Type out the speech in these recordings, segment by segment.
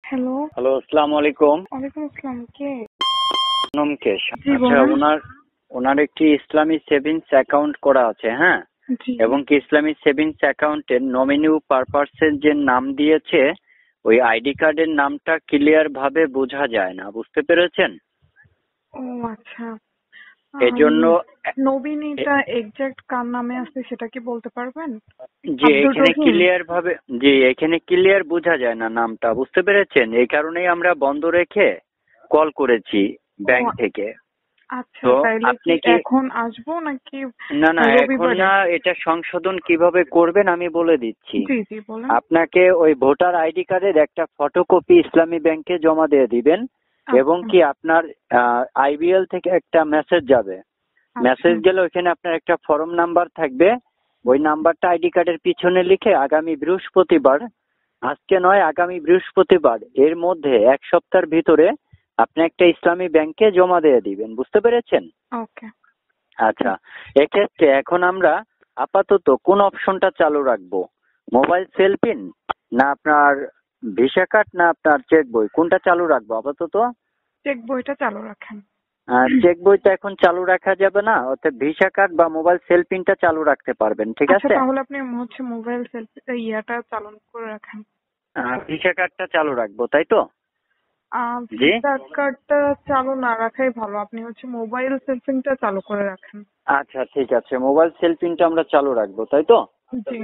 Hello. Hello, আসসালামু আলাইকুম। ওয়ালাইকুম আসসালাম। কে? নমকেশ। জি আচ্ছা, বলুন। ওনার একটি ইসলামী সেভিংস অ্যাকাউন্ট করা আছে, হ্যাঁ? জি। এবং কি ইসলামী সেভিংস অ্যাকাউন্টের নমিনি পারপাসের যে নাম দিয়েছে, ওই আইডি কার্ডের নামটা ক্লিয়ার ভাবে বোঝা যায় না, বুঝতে পেরেছেন? ও আচ্ছা। এজন্য নবীনীটা এক্সাক্ট কার নামে আছে সেটা কি বলতে পারবেন? যে আব্দুর এখানে রহিম। ক্লিয়ার ভাবে এখানে ক্লিয়ার বোঝা যায় না নামটা, বুঝতে পেরেছেন? এই কারণেই আমরা বন্ধ রেখে কল করেছি ও ব্যাংক থেকে। আচ্ছা, তো তাইলে কি আপনি কি এখন আসবো নাকি না, না, এখন রবিবারে? না, এটা সংশোধন কিভাবে করবেন আমি বলে দিচ্ছি। জি জি বলেন। আপনাকে ওই ভোটার আইডি কার্ডের একটা ফটোকপি ইসলামী ব্যাংকে জমা দিয়ে দিবেন এবং আচ্ছা কি আপনার আইবিএল থেকে একটা মেসেজ যাবে। আচ্ছা মেসেজ গেলে ওইখানে আপনার একটা ফর্ম নাম্বার থাকবে। ওই নাম্বারটা আইডি কার্ডের পিছনে লিখে আগামী বৃহস্পতিবার, আজকে নয় আগামী বৃহস্পতিবার এর মধ্যে এক সপ্তাহের ভিতরে আপনি একটা ইসলামী ব্যাংকে জমা দিয়ে দিবেন, বুঝতে পেরেছেন? ওকে। আচ্ছা, এক্ষেত্রে এখন আমরা আপাতত কোন অপশনটা চালু রাখবো? মোবাইল সেলফিন, না আপনার ভিসা কার্ড, না আপনার চেক বই, কোনটা চালু রাখবো আপাতত? চেক বইটা চালু রাখেন। চেক বইটা এখন চালু রাখা যাবে না, অর্থাৎ ভিসা কার্ড বা মোবাইল সেলফিনটা চালু রাখতে পারবেন, ঠিক আচ্ছা আছে? তাহলে আপনি মোবাইল সেলফি ইয়াটা চালু করে রাখেন। ভিসা কার্ডটা চালু রাখবো, তাই তো? জি। ভিসা কার্ডটা চালু না রাখাই ভালো, আপনি মোবাইল সেলফিংটা চালু করে রাখেন। আচ্ছা, ঠিক আছে, মোবাইল সেলফিনটা আমরা চালু রাখবো, তাই তো? জি।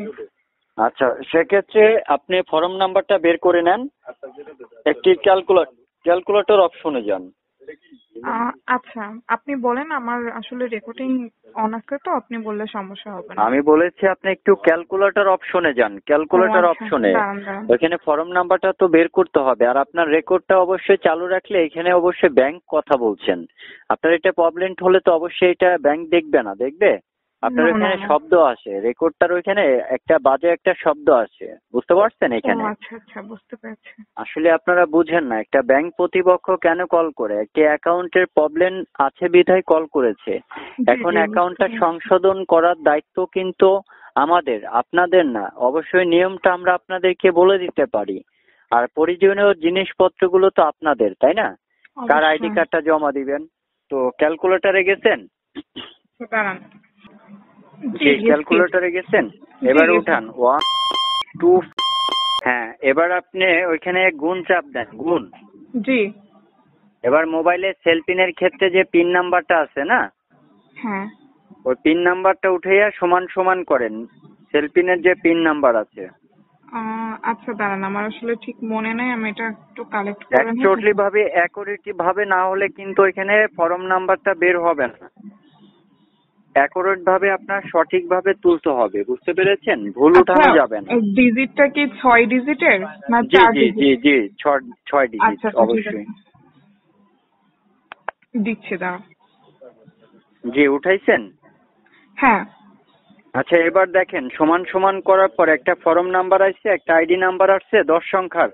আচ্ছা, সেক্ষেত্রে আপনি ফর্ম নাম্বারটা বের করে নেন, একটি ক্যালকুলেটর অপশনে যান। আচ্ছা আপনি বলেন, আমার আসলে রেকর্ডিং অন আছে তো, আপনি বললে সমস্যা হবে না। আমি বলেছি আপনি একটু ক্যালকুলেটর অপশনে যান, ও ক্যালকুলেটর আচ্ছা, অপশনে দাঁড়ান দাঁড়ান। ওইখানে ফর্ম নাম্বারটা তো বের করতে হবে। আর আপনার রেকর্ডটা অবশ্যই চালু রাখলে এখানে অবশ্যই ব্যাংক কথা বলছেন। আপনার এটা প্রবলেম হলে তো অবশ্যই এটা ব্যাংক দেখবে না, দেখবে আপনার না না ওইখানে না। শব্দ আসে, রেকর্ডটার ওইখানে একটা বাজে একটা শব্দ আসে, বুঝতে পারছেন? ও এখানে আচ্ছা আচ্ছা, বুঝতে পেরেছি। আসলে আপনারা বুঝেন না, একটা ব্যাংক কর্তৃপক্ষ কেন কল করে, একটি অ্যাকাউন্টের প্রবলেম আছে বিধায় কল করেছে। জি এখন জি বুঝতে অ্যাকাউন্টটা পেরেছি। সংশোধন করার দায়িত্ব কিন্তু আমাদের, আপনাদের না। অবশ্যই নিয়মটা আমরা আপনাদেরকে বলে দিতে পারি। আর প্রয়োজনীয় জিনিসপত্রগুলো তো আপনাদের, তাই না? কার আইডি অবশ্যই। কার্ডটা জমা দিবেন। তো ক্যালকুলেটরে গেছেন? দাঁড়ান। জি জি, গেছি। ক্যালকুলেটরে গেছেন। জি এবার গেছি। উঠান 1 2। হ্যাঁ, এবার আপনি ওইখানে গুণ চাপ দেন, গুণ। জি। এবার মোবাইলে সেলফিনের ক্ষেত্রে যে পিন নাম্বারটা আছে না, হ্যাঁ। ওই পিন নাম্বারটা উঠাইয়া সমান সমান করেন সেলফিনের যে পিন নাম্বার আছে। আচ্ছা দাঁড়ান, আমার আসলে ঠিক মনে নেই, আমি এটা একটু কালেক্ট করে নিই। অ্যাকুরেটলি ভাবে না হলে কিন্তু এখানে ফর্ম নাম্বারটা বের হবে না। অ্যাকুরেট ভাবে আপনার সঠিকভাবে তুলতে হবে, বুঝতে পেরেছেন? ভুল আচ্ছা, উঠানো যাবে না। ডিজিটটা কি 6 ডিজিটের না জি 4 জি জি ডিজিট? জি, ছয় ছয় ডিজিট আচ্ছা আচ্ছা ঠিক অবশ্যই। আছে, দিচ্ছি দাঁড়ান। জি, উঠাইছেন? হ্যাঁ। আচ্ছা, এবার দেখেন সমান সমান করার পর একটা ফর্ম নাম্বার আসছে, একটা আইডি নাম্বার আসছে 10 সংখ্যার।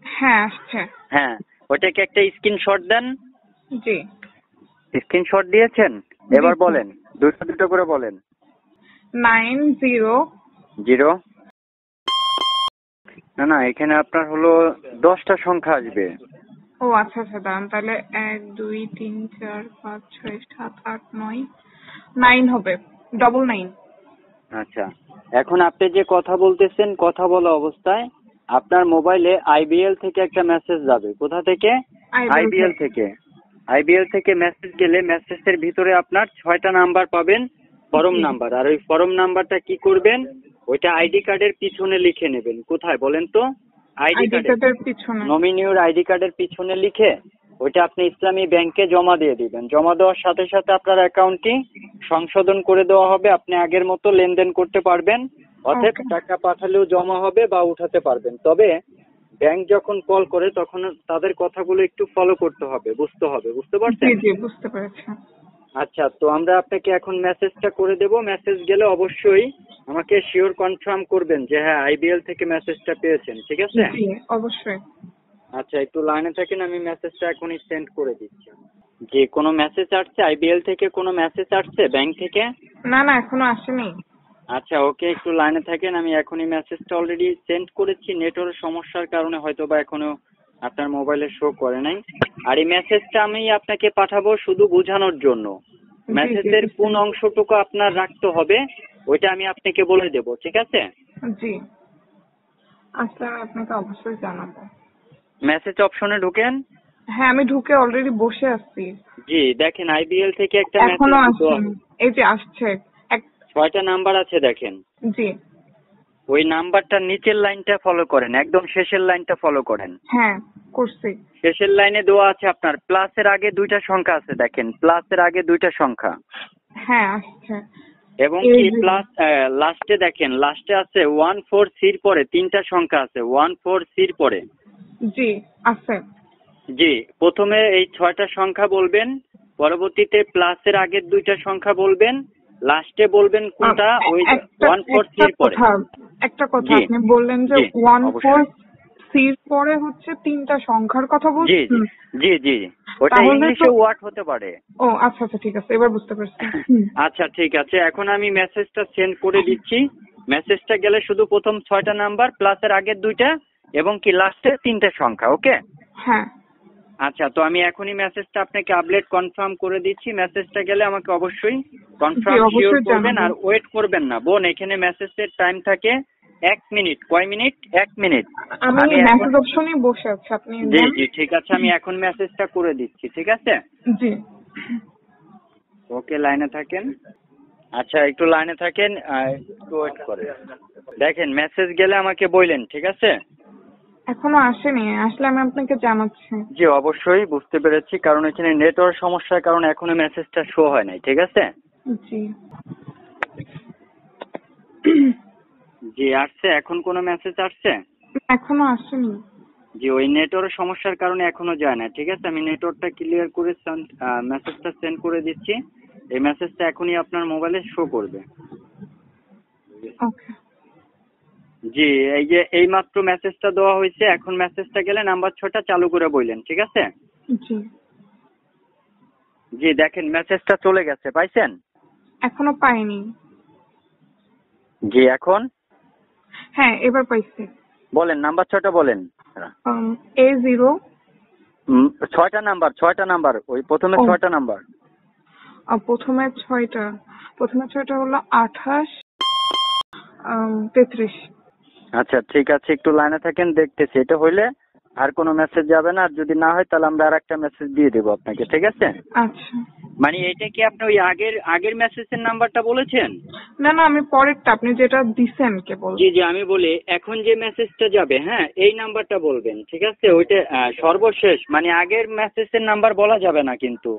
হ্যাঁ আসছে। হ্যাঁ, ওইটাকে একটা স্ক্রিনশট দেন। জি স্ক্রিনশট দিয়েছেন? এবার দিচ্ছি। বলেন, দুটো দুটো করে বলেন। 90। 0। না না, এখানে আপনার হলো 10টা সংখ্যা আসবে। ও আচ্ছা আচ্ছা দাঁড়ান, তাহলে 1 2 3 4 5 6 7 8 9 9 হবে, 99। আচ্ছা, এখন আপনি যে কথা বলতেছেন, কথা বলা অবস্থায় আপনার মোবাইলে আইবিএল থেকে একটা মেসেজ যাবে। কোথা থেকে? আইবেল আইবিএল থেকে। থেকে। আইবিএল থেকে মেসেজ গেলে মেসেজের ভিতরে আপনার 6টা নাম্বার পাবেন, ফর্ম জি। নাম্বার। আর ওই ফর্ম নাম্বারটা কি করবেন? ওইটা আইডি কার্ডের পিছনে লিখে নেবেন। কোথায় বলেন তো? আইডি আইডি কার্ডে, কার্ডের পিছনে। নমিনির আইডি কার্ডের পিছনে লিখে ওইটা আপনি ইসলামী ব্যাংকে জমা দিয়ে দিবেন। জমা দেওয়ার সাথে সাথে আপনার অ্যাকাউন্টটি সংশোধন করে দেওয়া হবে, আপনি আগের মতো লেনদেন করতে পারবেন। অতএব ওকে। টাকা পাঠালেও জমা হবে বা উঠাতে পারবেন। তবে ব্যাংক যখন কল করে তখন তাদের কথাগুলো একটু ফলো করতে হবে, বুঝতে হবে, বুঝতে জি পারছেন? জি বুঝতে পেরেছি। আচ্ছা, তো আমরা আপনাকে এখন মেসেজটা করে দেব। মেসেজ গেলে অবশ্যই আমাকে শিওর কনফার্ম করবেন যে হ্যাঁ আইবিএল থেকে মেসেজটা পেয়েছেন, ঠিক আছে? জি অবশ্যই। আচ্ছা, একটু লাইনে থাকেন, আমি মেসেজটা এখনই সেন্ড করে দিচ্ছি। যে কোনো মেসেজ আসছে আইবিএল থেকে? কোনো মেসেজ আসছে ব্যাংক থেকে? না না এখনো আসেনি। আচ্ছা ওকে, একটু লাইনে থাকেন। আমি এখনই মেসেজটা অলরেডি সেন্ড করেছি, নেটওয়ার্ক সমস্যার কারণে হয়তো বা এখনো আপনার মোবাইলে শো করে নাই। আর এই মেসেজটা আমি আপনাকে পাঠাবো শুধু বোঝানোর জন্য। জি জি মেসেজের কোন অংশটুকু আপনার রাখতে হবে ওইটা আমি আপনাকে বলে দেব, ঠিক আছে? জি, আসলে আমি আপনাকে অবশ্যই জানাবো। মেসেজ অপশনে ঢুকেন। হ্যাঁ, আমি ঢুকে অলরেডি বসে আছি। জি দেখেন, আইবিএল থেকে একটা এখনো মেসেজ আসছেন? এই যে আসছে। এক 6টা নাম্বার আছে দেখেন। জি, ওই নাম্বারটার নিচের লাইনটা ফলো করেন, একদম শেষের লাইনটা ফলো করেন। হ্যাঁ করছি। শেষের লাইনে দেওয়া আছে আপনার প্লাসের আগে 2টা সংখ্যা আছে দেখেন, প্লাসের আগে 2টা সংখ্যা। হ্যাঁ আসছে। এবং এই কি যে, প্লাস লাস্টে দেখেন, লাস্টে আছে 14C পরে 3টা সংখ্যা আছে 14C পরে। জি আছে। জি, প্রথমে এই 6টা সংখ্যা বলবেন, পরবর্তীতে প্লাসের আগের 2টা সংখ্যা বলবেন, লাস্টে বলবেন কোনটা ওই একটা 14C পরে। একটা কথা জি আপনি বললেন যে জি 14 অবশ্যই। সির পরে হচ্ছে 3টা সংখ্যার কথা জি জি বলছেন। জি জি, ওটা তাহলে ইংলিশে তো, ওয়ার্ড হতে পারে। ও আচ্ছা আচ্ছা ঠিক আছে, এবার বুঝতে পারছি। হুম। আচ্ছা ঠিক আছে, এখন আমি মেসেজটা সেন্ড করে দিচ্ছি। মেসেজটা গেলে শুধু প্রথম 6টা নাম্বার, প্লাসের আগের 2টা এবং কি লাস্টে 3টে সংখ্যা, ওকে? হ্যাঁ আচ্ছা, তো আমি এখনই মেসেজটা আপনাকে আপডেট কনফার্ম করে দিচ্ছি। মেসেজটা গেলে আমাকে অবশ্যই জি, কনফার্ম শিওর অবশ্যই করবেন, জানাবো। আর ওয়েট করবেন না বোন। এখানে মেসেজের টাইম থাকে 1 মিনিট। কয় মিনিট? 1 মিনিট। আমি আমি এখন, মেসেজ অপশনেই বসে আছি, আপনি জি নেন। জি ঠিক আছে, আমি এখন মেসেজটা করে দিচ্ছি, ঠিক আছে? জি, ওকে, লাইনে থাকেন। আচ্ছা একটু লাইনে থাকেন, একটু ওয়েট করেন। দেখেন মেসেজ গেলে আমাকে বললেন, ঠিক আছে? এখনো আসেনি, আসলে আমি আপনাকে জানাচ্ছি। জি অবশ্যই বুঝতে পেরেছি, কারণ এখানে নেটওয়ার্ক সমস্যার কারণে এখনো মেসেজটা শো হয় নাই, ঠিক আছে? জি জি আসছে, এখন কোনো মেসেজ আসছে? এখনো আসেনি। জি ওই নেটওয়ার্ক সমস্যার কারণে এখনো যায় না, ঠিক আছে? আমি নেটওয়ার্কটা ক্লিয়ার করে মেসেজটা সেন্ড করে দিচ্ছি। এই মেসেজটা এখনই আপনার মোবাইলে শো করবে। ওকে। জি, এই যে এইমাত্র মেসেজটা দেওয়া হয়েছে, এখন মেসেজটা গেলে নাম্বার 6টা চালু করে বললেন, ঠিক আছে? জি, জি দেখেন মেসেজটা চলে গেছে, পাইছেন? এখনো পাইনি। জি এখন হ্যাঁ এবার পাইছি। বলেন, নাম্বার 6টা বলেন। A0। 6টা নাম্বার, ওই প্রথমে ও 6টা নাম্বার। প্রথমে ছয়টা হলো 28 33। আচ্ছা ঠিক আছে, একটু লাইনে থাকেন, দেখতেছি। এটা হইলে আর কোনো মেসেজ যাবে না, আর যদি না হয় তাহলে আমরা আর একটা মেসেজ দিয়ে দেবো আপনাকে, ঠিক আছে? আচ্ছা, মানে এটা কি আপনি ওই আগের মেসেজের নাম্বারটা বলেছেন? না না, আমি পরেরটা আপনি যেটা দিছেন কেবল। জি জি, আমি বলি এখন যে মেসেজটা যাবে, হ্যাঁ এই নাম্বারটা বলবেন, ঠিক আছে? ওইটা সর্বশেষ, মানে আগের মেসেজের নাম্বার বলা যাবে না, কিন্তু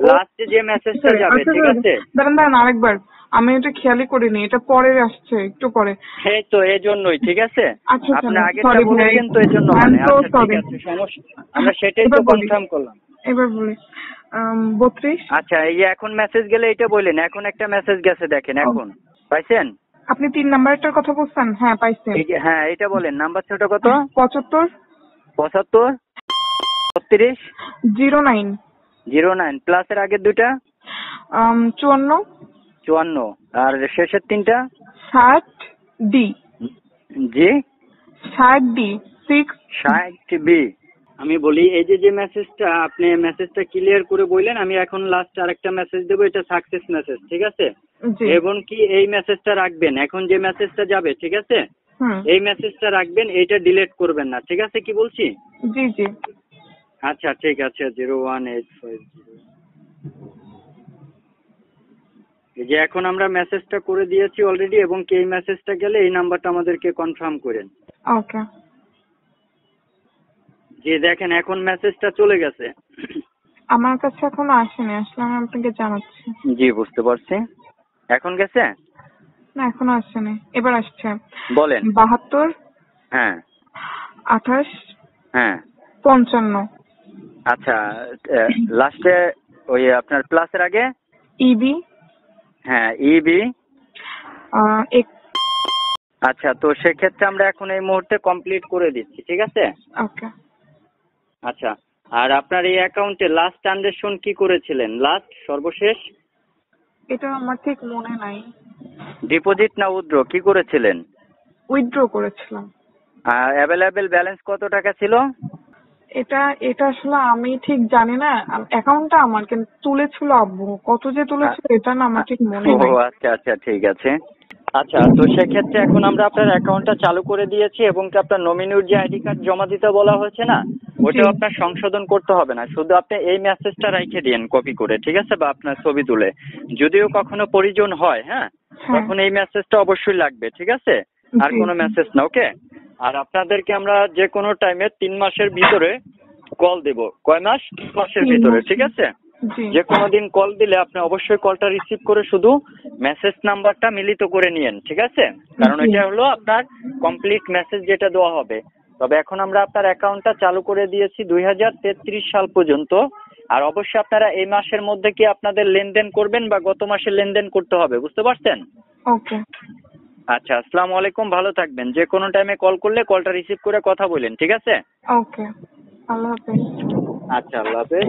লাস্টে যে মেসেজটা যাবে, আচ্ছা ঠিক আছে? দাঁড়ান দাঁড়ান আরেকবার, আমি এটা খেয়ালই করিনি, এটা পরে আসছে, একটু পরে। এই তো এই জন্যই, ঠিক আছে? আচ্ছা আপনি আগেরটা সরি ভাই, বলেছেন তো এই জন্য, আই এম মানে সো আচ্ছা ঠিক সরি। আছে, সমস্যা, আমরা সেটাই তো এবার বলি, কনফার্ম করলাম। এবার বলি 32। আচ্ছা এই যে এখন মেসেজ গেলে এটা বললেন, এখন একটা মেসেজ গেছে দেখেন, ও, এখন পাইছেন? আপনি 3 নাম্বারটার কথা বলছেন? হ্যাঁ পাইছি। এই যে হ্যাঁ এটা বলেন, নাম্বার 6টা কত? 75 75 32 09 09, প্লাসের আগের 2টা 54 54, আর শেষের 3টা 60D। জি 60D 6। 60B। আমি বলি এই যে মেসেজটা, আপনি মেসেজটা ক্লিয়ার করে বললেন, আমি এখন লাস্ট আরেকটা মেসেজ দেবো, এটা সাকসেস মেসেজ, ঠিক আছে? জি। এবং কি এই মেসেজটা রাখবেন, এখন যে মেসেজটা যাবে, ঠিক আছে? হুম। এই মেসেজটা রাখবেন, এইটা ডিলিট করবেন না, ঠিক আছে? কি বলছি? জি জি। আচ্ছা ঠিক আছে। 01850। এই যে এখন আমরা মেসেজটা করে দিয়েছি অলরেডি, এবং কি এই মেসেজটা গেলে এই নাম্বারটা আমাদেরকে কনফার্ম করেন। ওকে। জি দেখেন এখন মেসেজটা চলে গেছে। আমার কাছে এখনো আসেনি, আসলে আমি আপনাকে জানাচ্ছি। জি বুঝতে পারছি, এখন গেছে। না এখনো আসেনি, এবার আসছে। বলেন। 72 হ্যাঁ 28 হ্যাঁ 55 আচ্ছা, লাস্টে ওই আপনার প্লাসের আগে, EB। হ্যাঁ ইবি। এক। আচ্ছা, তো সেক্ষেত্রে আমরা এখন এই মুহূর্তে কমপ্লিট করে দিচ্ছি, ঠিক আছে? ওকে। আচ্ছা, আর আপনার এই অ্যাকাউন্টে লাস্ট ট্রানজাকশন কি করেছিলেন, লাস্ট সর্বশেষ? এটা আমার ঠিক মনে নাই। ডিপোজিট না উইথড্র কি করেছিলেন? উইথড্র করেছিলাম। অ্যাভেলেবেল ব্যালেন্স কত টাকা ছিল? এটা এটা আসলে আমি ঠিক জানি না, অ্যাকাউন্টটা আমার, কিন্তু তুলেছিল আব্বু, কত যে তুলেছিল এটা না আমার ঠিক মনে ও নাই। আচ্ছা আচ্ছা, ঠিক আছে। আচ্ছা, তো সেক্ষেত্রে এখন আমরা আপনার অ্যাকাউন্টটা চালু করে দিয়েছি এবং কি আপনার নমিনির যে আইডি কার্ড জমা দিতে বলা হয়েছে না, জি। ওটাও আপনার সংশোধন করতে হবে না, শুধু আপনি এই মেসেজটা রেখে দিন কপি করে, ঠিক আছে, বা আপনার ছবি তুলে, যদিও কখনো প্রয়োজন হয়, হ্যাঁ, হ্যাঁ। তখন এই মেসেজটা অবশ্যই লাগবে, ঠিক আছে, আর জি, কোনো জি। মেসেজ না, ওকে। আর আপনাদেরকে আমরা যে কোনো টাইমে 3 মাসের ভিতরে কল দেব। কয় মাস? 3 মাসের 3 ভিতরে, মাস। ঠিক আছে। জি। যে কোনো দিন কল দিলে আপনি অবশ্যই কলটা রিসিভ করে শুধু মেসেজ নাম্বারটা মিলিত করে নিয়েন, ঠিক আছে, কারণ জি। এটা হলো আপনার কমপ্লিট মেসেজ যেটা দেওয়া হবে। তবে এখন আমরা আপনার অ্যাকাউন্টটা চালু করে দিয়েছি 2033 সাল পর্যন্ত। আর অবশ্যই আপনারা এই মাসের মধ্যে কি আপনাদের লেনদেন করবেন বা গত মাসে লেনদেন করতে হবে, বুঝতে পারছেন? ওকে। আচ্ছা, আসসালামু আলাইকুম, ভালো থাকবেন। যে কোনো টাইমে কল করলে কলটা রিসিভ করে কথা বলেন, ঠিক আছে। ওকে। আল্লাহ হাফেজ। আচ্ছা, আল্লাহ হাফেজ।